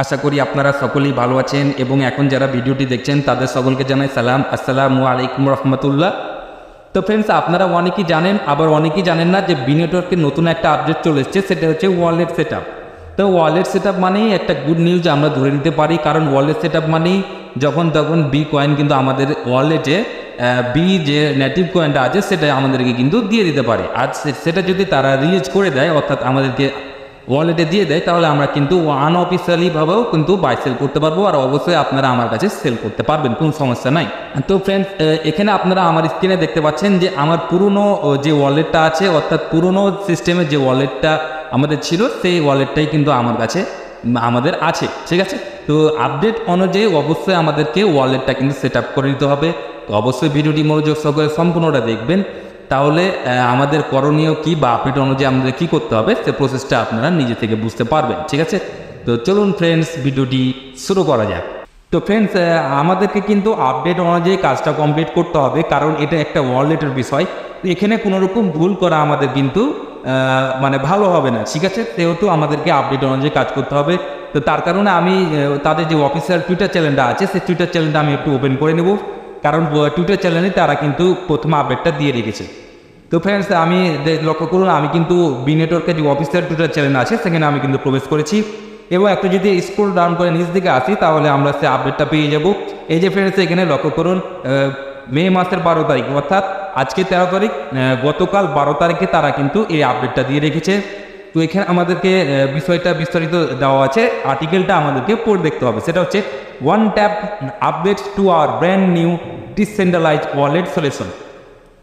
আশা করি আপনারা সকলেই ভালো আছেন এবং এখন যারা ভিডিওটি দেখছেন তাদের সকলকে জানাই সালাম, আসসালামু আলাইকুম রহমতুল্লাহ। তো ফ্রেন্ডস, আপনারা অনেকেই জানেন, আবার অনেকেই জানেন না যে বি নেটওয়ার্কের নতুন একটা আপডেট চলে এসেছে, সেটা হচ্ছে ওয়ালেট সেট আপ। তো ওয়ালেট সেট আপ মানেই একটা গুড নিউজ আমরা ধরে নিতে পারি, কারণ ওয়ালেট সেট আপ মানেই যখন তখন বি কয়েন কিন্তু আমাদের ওয়ালেটে বি যে নেটিভ কয়েনটা আছে সেটা আমাদেরকে কিন্তু দিয়ে দিতে পারে। আর সেটা যদি তারা রিলিজ করে দেয়, অর্থাৎ আমাদেরকে ওয়ালেটে দিয়ে দেয়, তাহলে আমরা কিন্তু আনঅফিসিয়ালিভাবেও কিন্তু বাই সেল করতে পারবো। আর অবশ্যই আপনারা আমার কাছে সেল করতে পারবেন, কোনো সমস্যা নাই। তো ফ্রেন্ডস, এখানে আপনারা আমার স্ক্রিনে দেখতে পাচ্ছেন যে আমার পুরনো যে ওয়ালেটটা আছে, অর্থাৎ পুরনো সিস্টেমের যে ওয়ালেটটা আমাদের ছিল, সেই ওয়ালেটটাই কিন্তু আমার কাছে আমাদের আছে। ঠিক আছে, তো আপডেট অনুযায়ী অবশ্যই আমাদেরকে ওয়ালেটটা কিন্তু সেট আপ করে নিতে হবে। তো অবশ্যই ভিডিওটি মনোযোগ সহকারে সম্পূর্ণটা দেখবেন, তাহলে আমাদের করণীয় কী বা আপডেট অনুযায়ী আমাদের কী করতে হবে সে প্রসেসটা আপনারা নিজে থেকে বুঝতে পারবেন। ঠিক আছে, তো চলুন ফ্রেন্ডস, ভিডিওটি শুরু করা যাক। তো ফ্রেন্ডস, আমাদেরকে কিন্তু আপডেট অনুযায়ী কাজটা কমপ্লিট করতে হবে, কারণ এটা একটা ওয়ালেটের বিষয়। তো এখানে কোনো রকম ভুল করা আমাদের কিন্তু মানে ভালো হবে না। ঠিক আছে, সেহেতু আমাদেরকে আপডেট অনুযায়ী কাজ করতে হবে। তো তার কারণে আমি তাদের যে অফিসিয়াল টুইটার চ্যানেলটা আছে, সেই টুইটার চ্যানেলটা আমি একটু ওপেন করে নেব, কারণ টুইটার চ্যানেলে তারা কিন্তু প্রথম আপডেটটা দিয়ে রেখেছে। তো ফ্রেন্ডস, আমি লক্ষ্য করুন, আমি কিন্তু বি নেটওয়ার্কের যে অফিসিয়াল টুইটার চ্যানেল আছে সেখানে আমি কিন্তু প্রবেশ করেছি, এবং একটু যদি স্ক্রল ডাউন করে নিচ দিকে আসি তাহলে আমরা সে আপডেটটা পেয়ে যাব। এই যে ফ্রেন্ডস, এখানে লক্ষ্য করুন, মে মাসের 12 তারিখ, অর্থাৎ আজকে 13 তারিখ, গতকাল 12 তারিখে তারা কিন্তু এই আপডেটটা দিয়ে রেখেছে। তো এখানে আমাদেরকে বিষয়টা বিস্তারিত দেওয়া আছে, আর্টিকেলটা আমাদেরকে পড়ে দেখতে হবে। সেটা হচ্ছে one tap updates to our brand new decentralised wallet solution.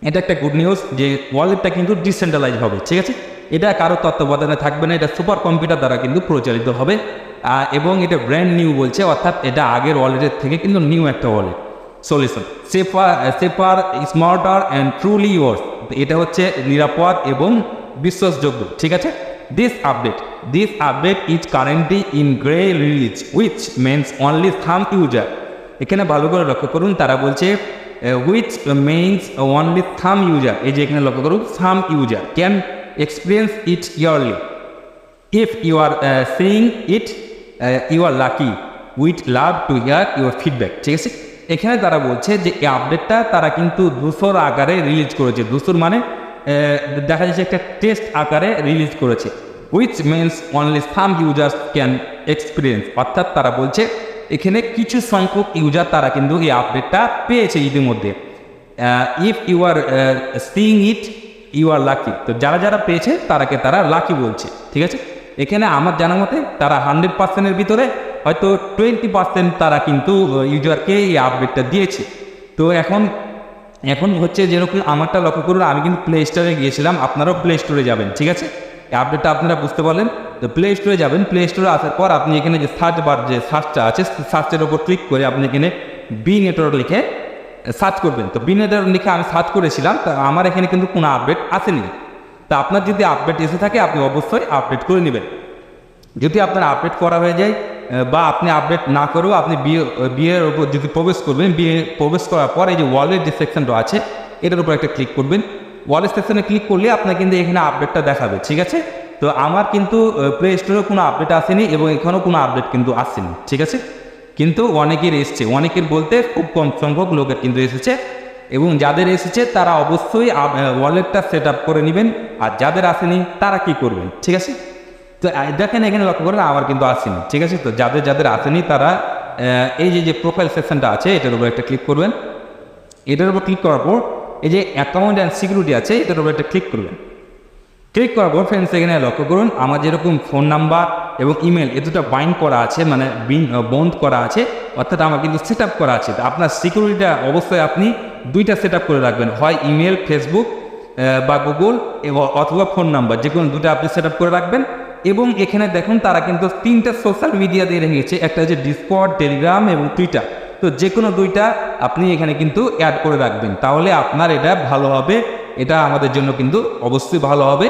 এটা একটা গুড নিউজ যে ওয়ালেটটা কিন্তু ডিসেন্ট্রালাইজ হবে। ঠিক আছে, এটা কারো তত্ত্বাবধানে থাকবে না, এটা সুপার কম্পিউটার দ্বারা কিন্তু পরিচালিত হবে, এবং এটা ব্র্যান্ড নিউ বলছে, অর্থাৎ এটা আগের ওয়ালেটের থেকে কিন্তু নিউ একটা wallet solution. Safer smarter and truly yours. এটা হচ্ছে নিরাপদ এবং বিশ্বাসযোগ্য। ঠিক আছে, this update is currently in grey release which means only some user. এখানে ভালো করে লক্ষ্য করুন, তারা বলছে which means only some user, এই যে এখানে লক্ষ্য করুন, some user can experience it yearly. If you are seeing it, you are lucky. We'd love to hear your feedback. ঠিক আছে, এখানে তারা বলছে যে এই আপডেটটা তারা কিন্তু 200 আকারে রিলিজ করেছে। 200 মানে দেখা যাচ্ছে একটা টেস্ট আকারে রিলিজ করেছে। which means only some users can experience, অর্থাৎ তারা বলছে এখানে কিছু সংখ্যক ইউজার তারা কিন্তু এই আপডেটটা পেয়েছে ইতিমধ্যে। If you are seeing it, you are lucky. তো যারা যারা পেয়েছে তারাকে তারা লাকি বলছে। ঠিক আছে, এখানে আমার জানা মতে তারা 100%-এর ভিতরে হয়তো 20% তারা কিন্তু ইউজারকে এই আপডেটটা দিয়েছে। তো এখন হচ্ছে যেরকম আমারটা লক্ষ্য করুন, আমি কিন্তু প্লে স্টোরে গিয়েছিলাম, আপনারাও প্লে স্টোরে যাবেন। ঠিক আছে, এই আপডেটটা আপনারা বুঝতে পারলেন। তো প্লে স্টোরে যাবেন, প্লে স্টোরে আসার পর আপনি এখানে যে সার্চ বার, যে সার্চটা আছে, সার্চের ওপর ক্লিক করে আপনি এখানে বি নেটওয়ার্ক লিখে সার্চ করবেন। তো বি নেটওয়ার্ক লিখে আমি সার্চ করেছিলাম, তা আমার এখানে কিন্তু কোনো আপডেট আসেনি। তা আপনার যদি আপডেট এসে থাকে আপনি অবশ্যই আপডেট করে নেবেন। যদি আপনার আপডেট করা হয়ে যায় বা আপনি আপডেট না করেও আপনি বিয়ের ওপর যদি প্রবেশ করবেন, বিয়ে প্রবেশ করার পর এই যে ওয়ালেট যে সেকশনটা আছে এটার উপর একটা ক্লিক করবেন। ওয়ালেট সেকশনে ক্লিক করলে আপনার কিন্তু এখানে আপডেটটা দেখাবে। ঠিক আছে, তো আমার কিন্তু প্লে স্টোরে কোনো আপডেট আসেনি এবং এখানেও কোনো আপডেট কিন্তু আসেনি। ঠিক আছে, কিন্তু অনেকের এসছে, অনেকের বলতে খুব কম সংখ্যক লোকের কিন্তু এসেছে, এবং যাদের এসেছে তারা অবশ্যই ওয়ালেটটা সেট আপ করে নেবেন। আর যাদের আসেনি তারা কি করবেন? ঠিক আছে, তো দেখেন এখানে লক্ষ্য করেন আমার কিন্তু আসেনি। ঠিক আছে, তো যাদের আসেনি তারা এই যে প্রোফাইল সেকশনটা আছে এটার উপর একটা ক্লিক করবেন। এটার উপর ক্লিক করার পর এই যে অ্যাকাউন্ট অ্যান্ড সিকিউরিটি আছে এটার উপর একটা ক্লিক করবেন। ক্লিক করার পর ফ্রেন্ডস, এখানে লক্ষ্য করুন আমার যেরকম ফোন নাম্বার এবং ইমেল এ দুটো বাইন্ড করা আছে, মানে বন্ধ করা আছে, অর্থাৎ আমার কিন্তু সেট আপ করা আছে। আপনার সিকিউরিটিটা অবশ্যই আপনি দুইটা সেট আপ করে রাখবেন, হয় ইমেল, ফেসবুক বা গুগল অথবা ফোন নাম্বার, যে কোনো দুটো আপনি সেট আপ করে রাখবেন। এবং এখানে দেখুন তারা কিন্তু 3টা সোশ্যাল মিডিয়া দিয়ে রেখেছে, একটা হচ্ছে ডিসকর্ড, টেলিগ্রাম এবং টুইটার। তো যে কোনো দুইটা আপনি এখানে কিন্তু অ্যাড করে রাখবেন, তাহলে আপনার এটা ভালো হবে, এটা আমাদের জন্য কিন্তু অবশ্যই ভালো হবে।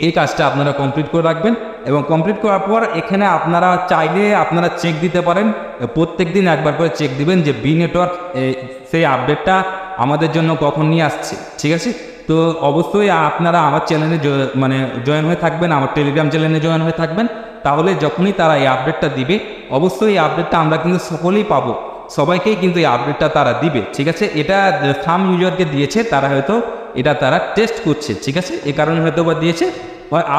এই কাজটা আপনারা কমপ্লিট করে রাখবেন, এবং কমপ্লিট করার পর এখানে আপনারা চাইলে আপনারা চেক দিতে পারেন, প্রত্যেক দিন একবার করে চেক দিবেন যে বি নেটওয়ার্ক সেই আপডেটটা আমাদের জন্য কখন নিয়ে আসছে। ঠিক আছে, তো অবশ্যই আপনারা আমার চ্যানেলে মানে জয়েন হয়ে থাকবেন, আমার টেলিগ্রাম চ্যানেলে জয়েন হয়ে থাকবেন, তাহলে যখনই তারা এই আপডেটটা দিবে অবশ্যই এই আপডেটটা আমরা কিন্তু সকলেই পাবো, সবাইকেই কিন্তু এই আপডেটটা তারা দিবে, ঠিক আছে। এটা সাম ইউজারকে দিয়েছে, তারা হয়তো এটা তারা টেস্ট করছে, ঠিক আছে, এ কারণে হয়তো বা দিয়েছে।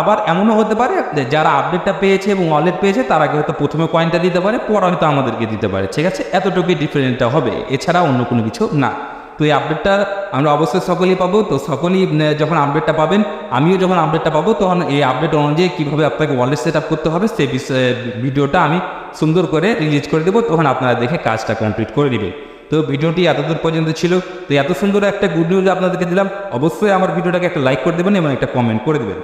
আবার এমনও হতে পারে যে যারা আপডেটটা পেয়েছে এবং ওয়ালেট পেয়েছে তারাকে হয়তো প্রথমে কয়েনটা দিতে পারে, পরে হয়তো আমাদেরকে দিতে পারে, ঠিক আছে, এতটুকুই ডিফারেন্টটা হবে, এছাড়া অন্য কোনো কিছু না। তো এই আপডেটটা আমরা অবশ্যই সকলেই পাবো। তো সকলেই যখন আপডেটটা পাবেন, আমিও যখন আপডেটটা পাবো, তখন এই আপডেট অনুযায়ী কীভাবে আপনাকে ওয়ালেট সেট আপ করতে হবে সেই বিষয়ে ভিডিওটা আমি সুন্দর করে রিলিজ করে দেবো, তখন আপনারা দেখে কাজটা কমপ্লিট করে নেবেন। তো ভিডিওটি এতদূর পর্যন্ত ছিল। তো এত সুন্দর একটা গুড নিউজ আপনাদেরকে দিলাম, অবশ্যই আমার ভিডিওটাকে একটা লাইক করে দেবেন এবং একটা কমেন্ট করে দেবেন।